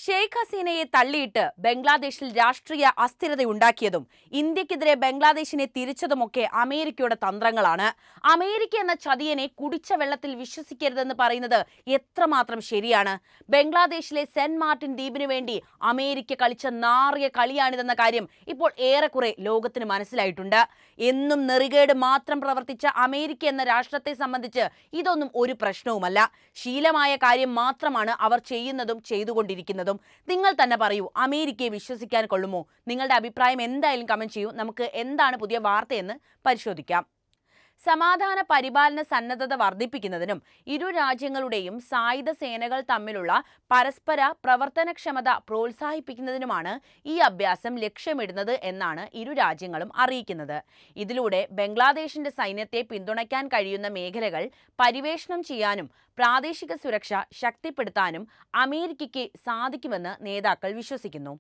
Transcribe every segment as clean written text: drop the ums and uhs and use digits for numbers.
ഷെയ്ഖ് ഹസീനയെ തള്ളിയിട്ട് ബംഗ്ലാദേശിൽ രാഷ്ട്രീയ അസ്ഥിരതയുണ്ടാക്കിയതും ഇന്ത്യക്കെതിരെ ബംഗ്ലാദേശിനെ തിരിച്ചതുമൊക്കെ അമേരിക്കയുടെ തന്ത്രങ്ങളാണ്. അമേരിക്ക എന്ന ചതിയനെ കുടിച്ച വെള്ളത്തിൽ വിശ്വസിക്കരുതെന്ന് പറയുന്നത് എത്രമാത്രം ശരിയാണ്? ബംഗ്ലാദേശിലെ സെന്റ് മാർട്ടിൻ ദ്വീപിനു വേണ്ടി അമേരിക്ക കളിച്ച നാറിയ കളിയാണിതെന്ന കാര്യം ഇപ്പോൾ ഏറെക്കുറെ ലോകത്തിന് മനസ്സിലായിട്ടുണ്ട്. എന്നും നെറികേട് മാത്രം പ്രവർത്തിച്ച അമേരിക്ക എന്ന രാഷ്ട്രത്തെ സംബന്ധിച്ച് ഇതൊന്നും ഒരു പ്രശ്നവുമല്ല. ശീലമായ കാര്യം മാത്രമാണ് അവർ ചെയ്യുന്നതും ചെയ്തുകൊണ്ടിരിക്കുന്നതും. നിങ്ങൾ തന്നെ പറയൂ, അമേരിക്കയെ വിശ്വസിക്കാൻ കൊള്ളുമോ? നിങ്ങളുടെ അഭിപ്രായം എന്തായാലും കമന്റ് ചെയ്യൂ. നമുക്ക് എന്താണ് പുതിയ വാർത്തയെന്ന് പരിശോധിക്കാം. സമാധാന പരിപാലന സന്നദ്ധത വർദ്ധിപ്പിക്കുന്നതിനും ഇരു രാജ്യങ്ങളുടെയും സായുധ സേനകൾ തമ്മിലുള്ള പരസ്പര പ്രവർത്തനക്ഷമത പ്രോത്സാഹിപ്പിക്കുന്നതിനുമാണ് ഈ അഭ്യാസം ലക്ഷ്യമിടുന്നത് എന്നാണ് ഇരു രാജ്യങ്ങളും അറിയിക്കുന്നത്. ഇതിലൂടെ ബംഗ്ലാദേശിന്റെ സൈന്യത്തെ പിന്തുണയ്ക്കാൻ കഴിയുന്ന മേഖലകൾ പര്യവേഷണം ചെയ്യാനും പ്രാദേശിക സുരക്ഷ ശക്തിപ്പെടുത്താനും അമേരിക്കയ്ക്ക് സാധിക്കുമെന്ന് നേതാക്കൾ വിശ്വസിക്കുന്നു.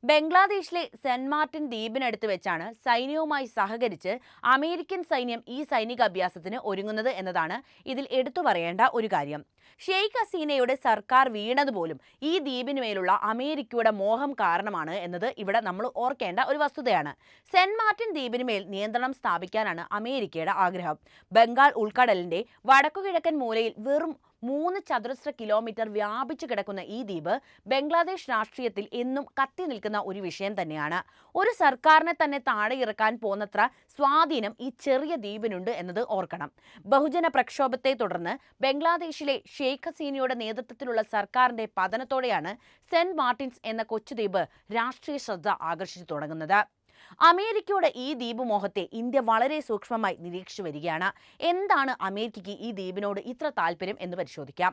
ബംഗ്ലാദേശിലെ സെന്റ് മാർട്ടിൻ ദ്വീപിനടുത്ത് വെച്ചാണ് സൈന്യവുമായി സഹകരിച്ച് അമേരിക്കൻ സൈന്യം ഈ സൈനികാഭ്യാസത്തിന് ഒരുങ്ങുന്നത് എന്നതാണ് ഇതിൽ എടുത്തു പറയേണ്ട ഒരു കാര്യം. ഷെയ്ഖ് ഹസീനയുടെ സർക്കാർ വീണതുപോലും ഈ ദ്വീപിനുമേലുള്ള അമേരിക്കയുടെ മോഹം കാരണമാണ് എന്നത് ഇവിടെ നമ്മൾ ഓർക്കേണ്ട ഒരു വസ്തുതയാണ്. സെന്റ് മാർട്ടിൻ ദ്വീപിനുമേൽ നിയന്ത്രണം സ്ഥാപിക്കാനാണ് അമേരിക്കയുടെ ആഗ്രഹം. ബംഗാൾ ഉൾക്കടലിന്റെ വടക്കുകിഴക്കൻ മൂലയിൽ വെറും 3 ചതുരശ്ര കിലോമീറ്റർ വ്യാപിച്ചു കിടക്കുന്ന ഈ ദ്വീപ് ബംഗ്ലാദേശ് രാഷ്ട്രീയത്തിൽ എന്നും കത്തി നിൽക്കുന്ന ഒരു വിഷയം തന്നെയാണ്. ഒരു സർക്കാരിനെ തന്നെ താഴെ ഇറക്കാൻ പോന്നത്ര സ്വാധീനം ഈ ചെറിയ ദ്വീപിനുണ്ട് എന്നത് ഓർക്കണം. ബഹുജന പ്രക്ഷോഭത്തെ തുടർന്ന് ബംഗ്ലാദേശിലെ ഷെയ്ഖ് ഹസീനയുടെ നേതൃത്വത്തിലുള്ള സർക്കാരിന്റെ പതനത്തോടെയാണ് സെന്റ് മാർട്ടിൻസ് എന്ന കൊച്ചുദ്വീപ് രാഷ്ട്രീയ ശ്രദ്ധ ആകർഷിച്ചു തുടങ്ങുന്നത്. അമേരിക്കയുടെ ഈ ദ്വീപ് മോഹത്തെ ഇന്ത്യ വളരെ സൂക്ഷ്മമായി നിരീക്ഷിച്ചു വരികയാണ്. എന്താണ് അമേരിക്കയ്ക്ക് ഈ ദ്വീപിനോട് ഇത്ര താല്പര്യം എന്ന് പരിശോധിക്കാം.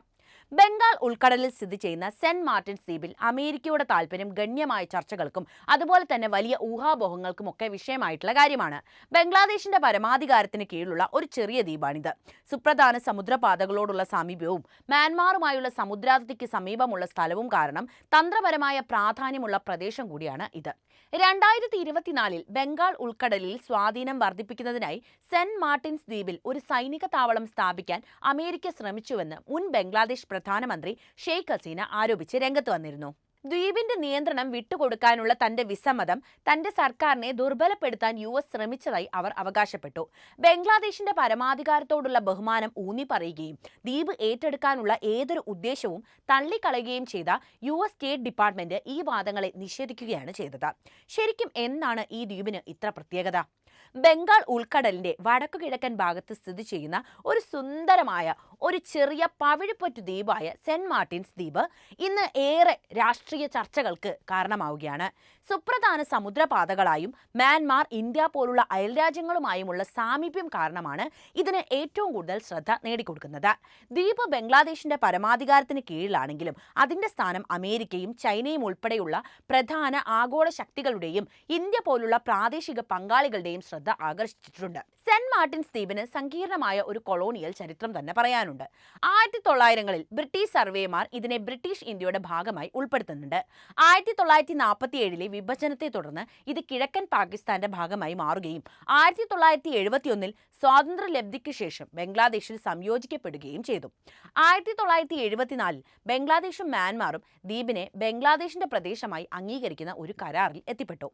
ബംഗാൾ ഉൾക്കടലിൽ സ്ഥിതി ചെയ്യുന്ന സെന്റ് മാർട്ടിൻസ് ദ്വീപിൽ അമേരിക്കയുടെ താല്പര്യം ഗണ്യമായ ചർച്ചകൾക്കും അതുപോലെ തന്നെ വലിയ ഊഹാപോഹങ്ങൾക്കുമൊക്കെ വിഷയമായിട്ടുള്ള കാര്യമാണ്. ബംഗ്ലാദേശിന്റെ പരമാധികാരത്തിന് കീഴിലുള്ള ഒരു ചെറിയ ദ്വീപാണിത്. സുപ്രധാന സമുദ്രപാതകളോടുള്ള സമീപവും മ്യാൻമാറുമായുള്ള സമുദ്രാതിർത്തിക്ക് സമീപമുള്ള സ്ഥലവും കാരണം തന്ത്രപരമായ പ്രാധാന്യമുള്ള പ്രദേശം കൂടിയാണ് ഇത്. 2024 ബംഗാൾ ഉൾക്കടലിൽ സ്വാധീനം വർദ്ധിപ്പിക്കുന്നതിനായി സെന്റ് മാർട്ടിൻസ് ദ്വീപിൽ ഒരു സൈനിക താവളം സ്ഥാപിക്കാൻ അമേരിക്ക ശ്രമിച്ചുവെന്ന് മുൻ ബംഗ്ലാദേശ് പ്രധാനമന്ത്രി ഷെയ്ഖ് ഹസീന ആരോപിച്ച് രംഗത്ത് വന്നിരുന്നു. ദ്വീപിന്റെ നിയന്ത്രണം വിട്ടുകൊടുക്കാനുള്ള തന്റെ വിസമ്മതം തന്റെ സർക്കാരിനെ ദുർബലപ്പെടുത്താൻ US ശ്രമിച്ചതായി അവർ അവകാശപ്പെട്ടു. ബംഗ്ലാദേശിന്റെ പരമാധികാരത്തോടുള്ള ബഹുമാനം ഊന്നി പറയുകയും ദ്വീപ് ഏറ്റെടുക്കാനുള്ള ഏതൊരു ഉദ്ദേശവും തള്ളിക്കളയുകയും ചെയ്ത US സ്റ്റേറ്റ് ഡിപ്പാർട്ട്മെന്റ് ഈ വാദങ്ങളെ നിഷേധിക്കുകയാണ് ചെയ്തത്. ശരിക്കും എന്താണ് ഈ ദ്വീപിന് ഇത്ര പ്രത്യേകത? ബംഗാൾ ഉൾക്കടലിന്റെ വടക്കുകിഴക്കൻ ഭാഗത്ത് സ്ഥിതി ചെയ്യുന്ന ഒരു സുന്ദരമായ ഒരു ചെറിയ പവിഴപ്പറ്റു ദ്വീപായ സെന്റ് മാർട്ടിൻസ് ദ്വീപ് ഇന്ന് ഏറെ രാഷ്ട്രീയ ചർച്ചകൾക്ക് കാരണമാവുകയാണ്. സുപ്രധാന സമുദ്രപാതകളായും മ്യാൻമാർ, ഇന്ത്യ പോലുള്ള അയൽരാജ്യങ്ങളുമായുമുള്ള സാമീപ്യം കാരണമാണ് ഇതിന് ഏറ്റവും കൂടുതൽ ശ്രദ്ധ നേടിക്കൊടുക്കുന്നത്. ദ്വീപ് ബംഗ്ലാദേശിന്റെ പരമാധികാരത്തിന് കീഴിലാണെങ്കിലും അതിന്റെ സ്ഥാനം അമേരിക്കയും ചൈനയും ഉൾപ്പെടെയുള്ള പ്രധാന ആഗോള ശക്തികളുടെയും ഇന്ത്യ പോലുള്ള പ്രാദേശിക പങ്കാളികളുടെയും ശ്രദ്ധ ആകർഷിച്ചിട്ടുണ്ട്. സെന്റ് മാർട്ടിൻസ് ദ്വീപിന് സങ്കീർണമായ ഒരു കൊളോണിയൽ ചരിത്രം തന്നെ പറയാനുണ്ട്. 1900-കളിൽ ബ്രിട്ടീഷ് സർവേമാർ ഇതിനെ ബ്രിട്ടീഷ് ഇന്ത്യയുടെ ഭാഗമായി ഉൾപ്പെടുത്തുന്നുണ്ട്. 1947-ലെ വിഭജനത്തെ തുടർന്ന് ഇത് കിഴക്കൻ പാകിസ്ഥാന്റെ ഭാഗമായി മാറുകയും 1971-ൽ സ്വാതന്ത്ര്യലബ്ധിക്ക് ശേഷം ബംഗ്ലാദേശിൽ സംയോജിക്കപ്പെടുകയും ചെയ്തു. 1974-ൽ ബംഗ്ലാദേശും മ്യാൻമാറും ദ്വീപിനെ ബംഗ്ലാദേശിന്റെ പ്രദേശമായി അംഗീകരിക്കുന്ന ഒരു കരാറിൽ എത്തിപ്പെട്ടു.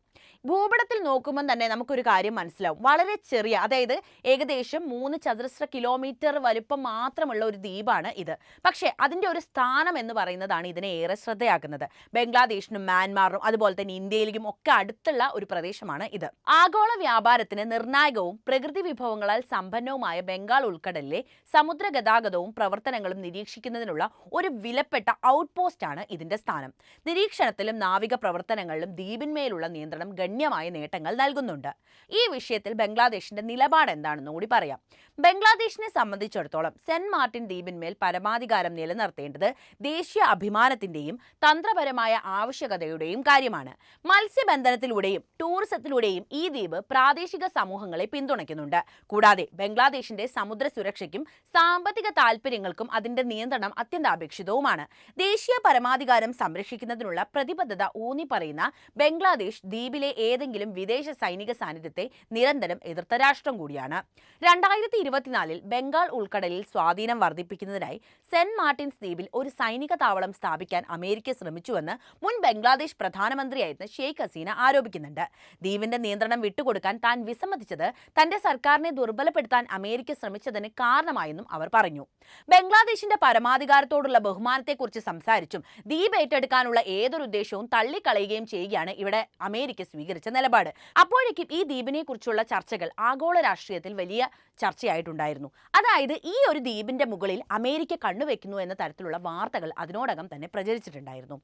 ഭൂപടത്തിൽ നോക്കുമ്പോൾ തന്നെ നമുക്കൊരു കാര്യം മനസ്സിലാവും. വളരെ ചെറിയ, അതായത് ഏകദേശം 3 ചതുരശ്ര കിലോമീറ്റർ വലുപ്പം മാത്രമുള്ള ഒരു ദ്വീപാണ് ഇത്. പക്ഷേ അതിന്റെ ഒരു സ്ഥാനം എന്ന് പറയുന്നതാണ് ഇതിനെ ഏറെ ശ്രദ്ധയാക്കുന്നത്. ബംഗ്ലാദേശിനും മ്യാൻമാറും അതുപോലെ തന്നെ ഇന്ത്യയിലേക്കും ഒക്കെ അടുത്തുള്ള ഒരു പ്രദേശമാണ് ഇത്. ആഗോള വ്യാപാരത്തിന് നിർണായകവും പ്രകൃതി വിഭവങ്ങളാൽ സമ്പന്നവുമായ ബംഗാൾ ഉൾക്കടലിലെ സമുദ്ര ഗതാഗതവും പ്രവർത്തനങ്ങളും നിരീക്ഷിക്കുന്നതിനുള്ള ഒരു വിലപ്പെട്ട ഔട്ട് പോസ്റ്റ് ആണ് ഇതിന്റെ സ്ഥാനം. നിരീക്ഷണത്തിലും നാവിക പ്രവർത്തനങ്ങളിലും ദ്വീപിന്മേലുള്ള നിയന്ത്രണം ഗണ്യമായ നേട്ടങ്ങൾ നൽകുന്നുണ്ട്. ഈ വിഷയത്തിൽ ബംഗ്ലാദേശിന്റെ നിലപാട് എന്താണെന്ന് കൂടി പറയാം. ബംഗ്ലാദേശിനെ സംബന്ധിച്ചിടത്തോളം സെന്റ് മാർട്ടിൻ ദ്വീപിന്മേൽ പരമാധികാരം നിലനിർത്തേണ്ടത് ദേശീയ അഭിമാനത്തിന്റെയും തന്ത്രപരമായ ആവശ്യകതയുടെയും കാര്യമാണ്. മത്സ്യബന്ധനത്തിലൂടെയും ടൂറിസത്തിലൂടെയും ഈ ദ്വീപ് പ്രാദേശിക സമൂഹങ്ങളെ പിന്തുണയ്ക്കുന്നുണ്ട്. കൂടാതെ ബംഗ്ലാദേശിന്റെ സമുദ്ര സുരക്ഷയ്ക്കും സാമ്പത്തിക താൽപര്യങ്ങൾക്കും അതിന്റെ നിയന്ത്രണം അത്യന്താപേക്ഷിതവുമാണ്. ദേശീയ പരമാധികാരം സംരക്ഷിക്കുന്നതിനുള്ള പ്രതിബദ്ധത ഊന്നി പറയുന്ന ബംഗ്ലാദേശ് ദ്വീപിലെ ഏതെങ്കിലും വിദേശ സൈനിക സാന്നിധ്യത്തെ നിരന്തരം എതിർത്ത രാഷ്ട്രം കൂടിയാണ്. 2024-ൽ ബംഗാൾ ഉൾക്കടലിൽ സ്വാധീനം സ്വാധീനം വർദ്ധിപ്പിക്കുന്നതിനായി സെന്റ് മാർട്ടിൻസ് ദ്വീപിൽ ഒരു സൈനിക താവളം സ്ഥാപിക്കാൻ അമേരിക്ക ശ്രമിച്ചുവെന്ന് മുൻ ബംഗ്ലാദേശ് പ്രധാനമന്ത്രിയായിരുന്ന ഷെയ്ഖ് ഹസീന ആരോപിക്കുന്നുണ്ട്. ദ്വീപിന്റെ നിയന്ത്രണം വിട്ടുകൊടുക്കാൻ താൻ വിസമ്മതിച്ചത് തന്റെ സർക്കാരിനെ ദുർബലപ്പെടുത്താൻ അമേരിക്ക ശ്രമിച്ചതിന് കാരണമായെന്നും അവർ പറഞ്ഞു. ബംഗ്ലാദേശിന്റെ പരമാധികാരത്തോടുള്ള ബഹുമാനത്തെക്കുറിച്ച് സംസാരിച്ചും ദ്വീപ് ഏറ്റെടുക്കാനുള്ള ഏതൊരു ഉദ്ദേശവും തള്ളിക്കളയുകയും ചെയ്യുകയാണ് ഇവിടെ അമേരിക്ക സ്വീകരിച്ച നിലപാട്. അപ്പോഴേക്കും ഈ ദ്വീപിനെ കുറിച്ചുള്ള ചർച്ചകൾ ആഗോള രാഷ്ട്രീയത്തിൽ വലിയ ചർച്ചയായിട്ടുണ്ടായിരുന്നു. അതായത് ഈ ഒരു ദ്വീപിന്റെ മുകളിൽ അമേരിക്ക കണ്ണുവെക്കുന്നു എന്ന തരത്തിലുള്ള വാർത്തകൾ അതിനോടകം തന്നെ പ്രചരിച്ചിട്ടുണ്ടായിരുന്നു.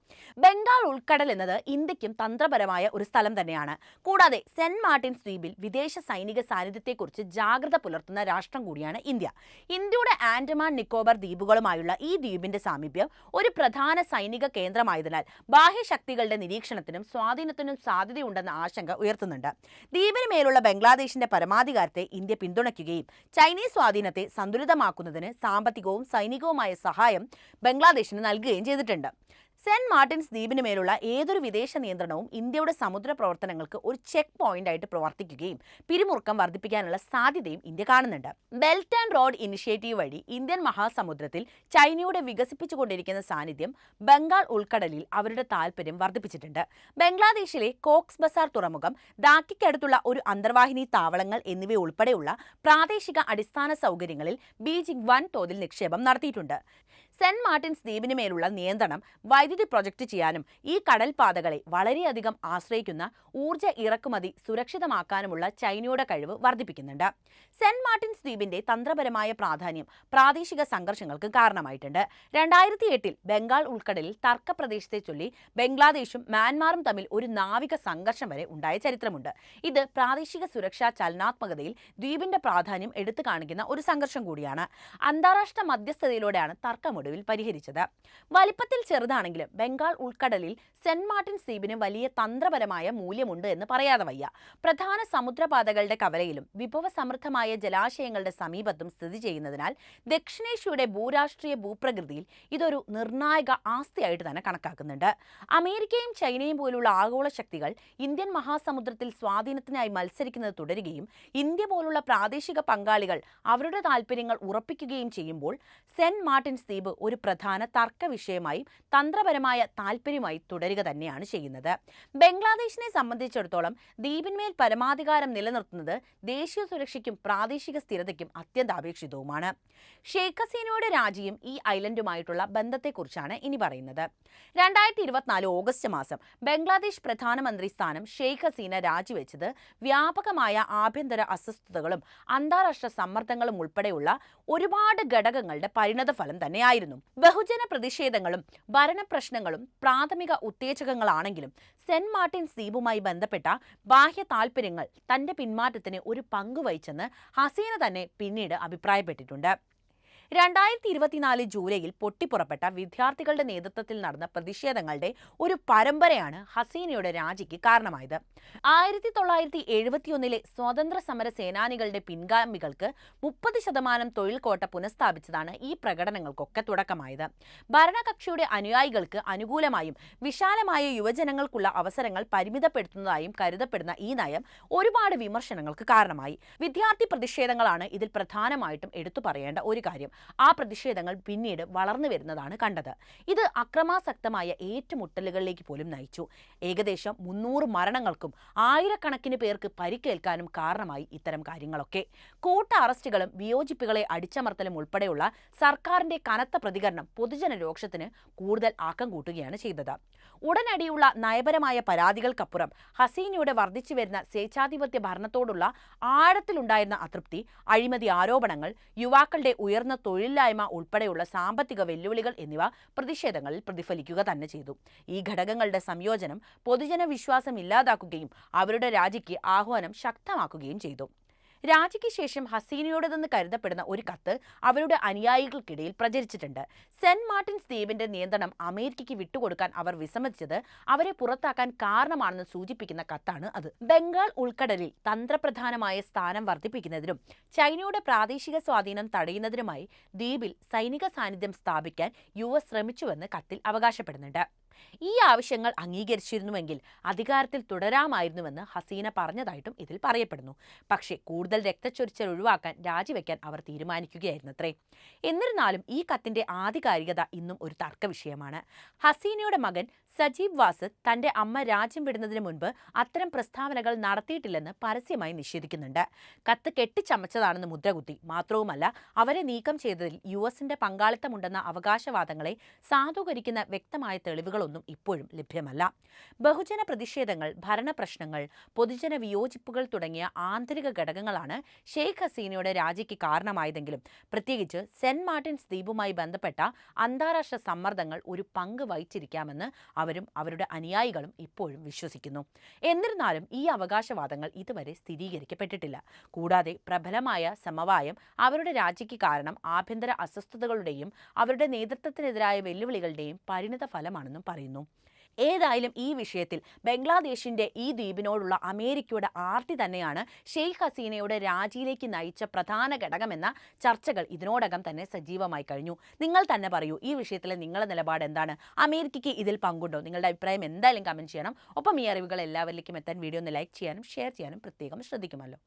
ബംഗാൾ ഉൾക്കടൽ എന്നത് ഇന്ത്യക്കും തന്ത്രപരമായ ഒരു സ്ഥലം തന്നെയാണ്. കൂടാതെ സെന്റ് മാർട്ടിൻസ് ദ്വീപിൽ വിദേശ സൈനിക സാന്നിധ്യത്തെക്കുറിച്ച് ജാഗ്രത പുലർത്തുന്ന രാഷ്ട്രം കൂടിയാണ് ഇന്ത്യ. ഇന്ത്യയുടെ ആൻഡമാൻ നിക്കോബാർ ദ്വീപുകളുമായുള്ള ഈ ദ്വീപിന്റെ സാമീപ്യം ഒരു പ്രധാന സൈനിക കേന്ദ്രമായതിനാൽ ബാഹ്യശക്തികളുടെ നിരീക്ഷണത്തിനും സ്വാധീനത്തിനും സാധ്യതയുണ്ടെന്ന ആശങ്ക ഉയർത്തുന്നുണ്ട്. ദ്വീപിന് മേലുള്ള ബംഗ്ലാദേശിന്റെ പരമാധികാരത്തെ ഇന്ത്യ പിന്തുണയ്ക്കുകയും ചൈനീസ് സ്വാധീനത്തെ സന്തുലിതമാക്കുന്നതിന് സാമ്പത്തികവും സൈനികവുമായ സഹായം ബംഗ്ലാദേശിന് നൽകുകയും ചെയ്തിട്ടുണ്ട്. സെന്റ് മാർട്ടിൻസ് ദ്വീപിന് മേലുള്ള ഏതൊരു വിദേശ നിയന്ത്രണവും ഇന്ത്യയുടെ സമുദ്ര പ്രവർത്തനങ്ങൾക്ക് ഒരു ചെക്ക് പോയിന്റ് ആയിട്ട് പ്രവർത്തിക്കുകയും പിരിമുറുക്കം വർദ്ധിപ്പിക്കാനുള്ള സാധ്യതയും ഇന്ത്യ കാണുന്നുണ്ട്. ബെൽറ്റ് ആൻഡ് റോഡ് ഇനിഷ്യേറ്റീവ് വഴി ഇന്ത്യൻ മഹാസമുദ്രത്തിൽ ചൈനയുടെ വികസിപ്പിച്ചുകൊണ്ടിരിക്കുന്ന സാന്നിധ്യം ബംഗാൾ ഉൾക്കടലിൽ അവരുടെ താൽപര്യം വർദ്ധിപ്പിച്ചിട്ടുണ്ട്. ബംഗ്ലാദേശിലെ കോക്സ് ബസാർ തുറമുഖം, ധാക്കയ്ക്കടുത്തുള്ള ഒരു അന്തർവാഹിനി താവളങ്ങൾ എന്നിവയുൾപ്പെടെയുള്ള പ്രാദേശിക അടിസ്ഥാന സൗകര്യങ്ങളിൽ ബീജിംഗ് വൻതോതിൽ നിക്ഷേപം നടത്തിയിട്ടുണ്ട്. സെന്റ് മാർട്ടിൻസ് ദ്വീപിന് മേലുള്ള നിയന്ത്രണം വൈദ്യുതി പ്രൊജക്റ്റ് ചെയ്യാനും ഈ കടൽപാതകളെ വളരെയധികം ആശ്രയിക്കുന്ന ഊർജ്ജ ഇറക്കുമതി സുരക്ഷിതമാക്കാനുമുള്ള ചൈനയുടെ കഴിവ് വർദ്ധിപ്പിക്കുന്നുണ്ട്. സെന്റ് മാർട്ടിൻസ് ദ്വീപിന്റെ തന്ത്രപരമായ പ്രാധാന്യം പ്രാദേശിക സംഘർഷങ്ങൾക്ക് കാരണമായിട്ടുണ്ട്. 2008 ബംഗാൾ ഉൾക്കടലിൽ തർക്ക പ്രദേശത്തെ ചൊല്ലി ബംഗ്ലാദേശും മ്യാൻമാറും തമ്മിൽ ഒരു നാവിക സംഘർഷം വരെ ഉണ്ടായ ചരിത്രമുണ്ട്. ഇത് പ്രാദേശിക സുരക്ഷാ ചലനാത്മകതയിൽ ദ്വീപിന്റെ പ്രാധാന്യം എടുത്തു കാണിക്കുന്ന ഒരു സംഘർഷം കൂടിയാണ്. അന്താരാഷ്ട്ര മധ്യസ്ഥതയിലൂടെയാണ് തർക്കമൊടുവിൽ പരിഹരിച്ചത്. വലിപ്പത്തിൽ ചെറുതാണെങ്കിലും ബംഗാൾ ഉൾക്കടലിൽ സെന്റ് മാർട്ടിൻസ് ദ്വീപിന് വലിയ തന്ത്രപരമായ മൂല്യമുണ്ട് എന്ന് പറയാതെ വയ്യ. പ്രധാന സമുദ്രപാതകളുടെ കവലയിലും വിഭവസമൃദ്ധമായ ജലാശയങ്ങളുടെ സമീപത്തും സ്ഥിതി ചെയ്യുന്നതിനാൽ ദക്ഷിണേഷ്യയുടെ ഭൂരാഷ്ട്രീയ ഭൂപ്രകൃതിയിൽ ഇതൊരു നിർണായക ആസ്തിയായിട്ട് തന്നെ കണക്കാക്കുന്നുണ്ട്. അമേരിക്കയും ചൈനയും പോലുള്ള ആഗോള ശക്തികൾ ഇന്ത്യൻ മഹാസമുദ്രത്തിൽ സ്വാധീനത്തിനായി മത്സരിക്കുന്നത് തുടരുകയും ഇന്ത്യ പോലുള്ള പ്രാദേശിക പങ്കാളികൾ അവരുടെ താൽപ്പര്യങ്ങൾ ഉറപ്പിക്കുകയും ചെയ്യുമ്പോൾ സെന്റ് മാർട്ടിൻസ് ദ്വീപ് ഒരു പ്രധാന തർക്ക വിഷയമായും തന്ത്രപരമായ താൽപ്പര്യമായി തുടരുക തന്നെയാണ് ചെയ്യുന്നത്. ബംഗ്ലാദേശിനെ സംബന്ധിച്ചിടത്തോളം ദ്വീപിന്മേൽ പരമാധികാരം നിലനിർത്തുന്നത് ദേശീയ സുരക്ഷയ്ക്കും പ്രാദേശിക സ്ഥിരതയ്ക്കും അത്യന്താപേക്ഷിതവുമാണ്. ഷെയ്ഖ് ഹസീനയുടെ രാജിയും ഈ ഐലൻഡുമായിട്ടുള്ള ബന്ധത്തെക്കുറിച്ചാണ് ഇനി പറയുന്നത്. 2024 ഓഗസ്റ്റ് മാസം ബംഗ്ലാദേശ് പ്രധാനമന്ത്രി സ്ഥാനം ഷെയ്ഖ് ഹസീന രാജിവെച്ചത് വ്യാപകമായ ആഭ്യന്തര അസ്വസ്ഥതകളും അന്താരാഷ്ട്ര സമ്മർദ്ദങ്ങളും ഉൾപ്പെടെയുള്ള ഒരുപാട് ഘടകങ്ങളുടെ പരിണതഫലം തന്നെയായിരുന്നു. ബഹുജന പ്രതിഷേധങ്ങളും ഭരണപ്രശ്നങ്ങളും പ്രാഥമിക ഉത്തേജകങ്ങളാണെങ്കിലും സെന്റ് മാർട്ടിൻസ് ദ്വീപുമായി ബന്ധപ്പെട്ട ബാഹ്യ താൽപ്പര്യങ്ങൾ തന്റെ പിന്മാറ്റത്തിന് ഒരു പങ്കുവഹിച്ചെന്ന് ഹസീന തന്നെ പിന്നീട് അഭിപ്രായപ്പെട്ടിട്ടുണ്ട്. 2024 ജൂലൈയിൽ പൊട്ടിപ്പുറപ്പെട്ട വിദ്യാർത്ഥികളുടെ നേതൃത്വത്തിൽ നടന്ന പ്രതിഷേധങ്ങളുടെ ഒരു പരമ്പരയാണ് ഹസീനയുടെ രാജിക്ക് കാരണമായത്. 1971 സ്വാതന്ത്ര്യ സമര സേനാനികളുടെ പിൻഗാമികൾക്ക് 30% തൊഴിൽ കോട്ട പുനഃസ്ഥാപിച്ചതാണ് ഈ പ്രകടനങ്ങൾക്കൊക്കെ തുടക്കമായത്. ഭരണകക്ഷിയുടെ അനുയായികൾക്ക് അനുകൂലമായും വിശാലമായ യുവജനങ്ങൾക്കുള്ള അവസരങ്ങൾ പരിമിതപ്പെടുത്തുന്നതായും കരുതപ്പെടുന്ന ഈ നയം ഒരുപാട് വിമർശനങ്ങൾക്ക് കാരണമായി. വിദ്യാർത്ഥി പ്രതിഷേധങ്ങളാണ് ഇതിൽ പ്രധാനമായിട്ടും എടുത്തു പറയേണ്ട ഒരു കാര്യം. ആ പ്രതിഷേധങ്ങൾ പിന്നീട് വളർന്നു വരുന്നതാണ് കണ്ടത്. ഇത് അക്രമാസക്തമായ ഏറ്റുമുട്ടലുകളിലേക്ക് പോലും നയിച്ചു. ഏകദേശം 300 മരണങ്ങൾക്കും ആയിരക്കണക്കിന് പേർക്ക് പരിക്കേൽക്കാനും കാരണമായി ഇത്തരം കാര്യങ്ങളൊക്കെ. കൂട്ട അറസ്റ്റുകളും വിയോജിപ്പുകളെ അടിച്ചമർത്തലും ഉൾപ്പെടെയുള്ള സർക്കാരിന്റെ കനത്ത പ്രതികരണം പൊതുജന രോക്ഷത്തിന് കൂടുതൽ ആക്കം കൂട്ടുകയാണ് ചെയ്തത്. ഉടനടിയുള്ള നയപരമായ പരാതികൾക്കപ്പുറം ഹസീനയുടെ വർദ്ധിച്ചു വരുന്ന സ്വേച്ഛാധിപത്യ ഭരണത്തോടുള്ള ആഴത്തിലുണ്ടായിരുന്ന അതൃപ്തി, അഴിമതി ആരോപണങ്ങൾ, യുവാക്കളുടെ ഉയർന്ന തൊഴിലില്ലായ്മ ഉൾപ്പെടെയുള്ള സാമ്പത്തിക വെല്ലുവിളികൾ എന്നിവ പ്രതിഷേധങ്ങളിൽ പ്രതിഫലിക്കുക തന്നെ ചെയ്തു. ഈ ഘടകങ്ങളുടെ സംയോജനം പൊതുജന വിശ്വാസം ഇല്ലാതാക്കുകയും അവരുടെ രാജിക്ക് ആഹ്വാനം ശക്തമാക്കുകയും ചെയ്തു. രാജിക്ക് ശേഷം ഹസീനയോടതെന്ന് കരുതപ്പെടുന്ന ഒരു കത്ത് അവരുടെ അനുയായികൾക്കിടയിൽ പ്രചരിച്ചിട്ടുണ്ട്. സെന്റ് മാർട്ടിൻസ് ദ്വീപിന്റെ നിയന്ത്രണം അമേരിക്കയ്ക്ക് വിട്ടുകൊടുക്കാൻ അവർ വിസമ്മതിച്ചത് അവരെ പുറത്താക്കാൻ കാരണമാണെന്ന് സൂചിപ്പിക്കുന്ന കത്താണ് അത്. ബംഗാൾ ഉൾക്കടലിൽ തന്ത്രപ്രധാനമായ സ്ഥാനം വർദ്ധിപ്പിക്കുന്നതിനും ചൈനയുടെ പ്രാദേശിക സ്വാധീനം തടയുന്നതിനുമായി ദ്വീപിൽ സൈനിക സാന്നിധ്യം സ്ഥാപിക്കാൻ US ശ്രമിച്ചുവെന്ന് കത്തിൽ അവകാശപ്പെടുന്നുണ്ട്. ഈ ആവശ്യങ്ങൾ അംഗീകരിച്ചിരുന്നുവെങ്കിൽ അധികാരത്തിൽ തുടരാമായിരുന്നുവെന്ന് ഹസീന പറഞ്ഞതായിട്ടും ഇതിൽ പറയപ്പെടുന്നു. പക്ഷേ കൂടുതൽ രക്തച്ചൊരിച്ചിൽ ഒഴിവാക്കാൻ രാജിവെക്കാൻ അവർ തീരുമാനിക്കുകയായിരുന്നത്രേ. എന്നിരുന്നാലും ഈ കത്തിന്റെ ആധികാരികത ഇന്നും ഒരു തർക്ക വിഷയമാണ്. ഹസീനയുടെ മകൻ സജീബ് വാസദ് തന്റെ അമ്മ രാജ്യം വിടുന്നതിന് മുൻപ് അത്തരം പ്രസ്താവനകൾ നടത്തിയിട്ടില്ലെന്ന് പരസ്യമായി നിഷേധിക്കുന്നുണ്ട്. കത്ത് കെട്ടിച്ചമച്ചതാണെന്ന് മുദ്രകുത്തി. മാത്രവുമല്ല, അവരെ നീക്കം ചെയ്തതിൽ US-ന്റെ പങ്കാളിത്തമുണ്ടെന്ന അവകാശവാദങ്ങളെ സാധൂകരിക്കുന്ന വ്യക്തമായ തെളിവുകളൊന്നും ഇപ്പോഴും ലഭ്യമല്ല. ബഹുജന പ്രതിഷേധങ്ങൾ, ഭരണപ്രശ്നങ്ങൾ, പൊതുജന വിയോജിപ്പുകൾ തുടങ്ങിയ ആന്തരിക ഘടകങ്ങളാണ് ഷെയ്ഖ് ഹസീനയുടെ രാജിക്ക് കാരണമായതെങ്കിലും പ്രത്യേകിച്ച് സെന്റ് മാർട്ടിൻസ് ദ്വീപുമായി ബന്ധപ്പെട്ട അന്താരാഷ്ട്ര സമ്മർദ്ദങ്ങൾ ഒരു പങ്ക് വഹിച്ചിരിക്കാമെന്ന് അവരും അവരുടെ അനുയായികളും ഇപ്പോഴും വിശ്വസിക്കുന്നു. എന്നിരുന്നാലും ഈ അവകാശവാദങ്ങൾ ഇതുവരെ സ്ഥിരീകരിക്കപ്പെട്ടിട്ടില്ല. കൂടാതെ പ്രബലമായ സമവായം അവരുടെ രാജിക്ക് കാരണം ആഭ്യന്തര അസ്വസ്ഥതകളുടെയും അവരുടെ നേതൃത്വത്തിനെതിരായ വെല്ലുവിളികളുടെയും പരിണിത ഫലമാണെന്നും പറയുന്നു. ഏതായാലും ഈ വിഷയത്തിൽ ബംഗ്ലാദേശിന്റെ ഈ ദ്വീപിനോടുള്ള അമേരിക്കയുടെ ആർത്തി തന്നെയാണ് ഷെയ്ഖ് ഹസീനയുടെ രാജിയിലേക്ക് നയിച്ച പ്രധാന ഘടകമെന്ന ചർച്ചകൾ ഇതിനോടകം തന്നെ സജീവമായി കഴിഞ്ഞു. നിങ്ങൾ തന്നെ പറയൂ, ഈ വിഷയത്തിലെ നിങ്ങളുടെ നിലപാട് എന്താണ്? അമേരിക്കയ്ക്ക് ഇതിൽ പങ്കുണ്ടോ? നിങ്ങളുടെ അഭിപ്രായം എന്തായാലും കമന്റ് ചെയ്യണം. ഒപ്പം ഈ അറിവുകൾ എല്ലാവരിലേക്കും എത്താൻ വീഡിയോ ഒന്ന് ലൈക്ക് ചെയ്യാനും ഷെയർ ചെയ്യാനും പ്രത്യേകം ശ്രദ്ധിക്കുമല്ലോ.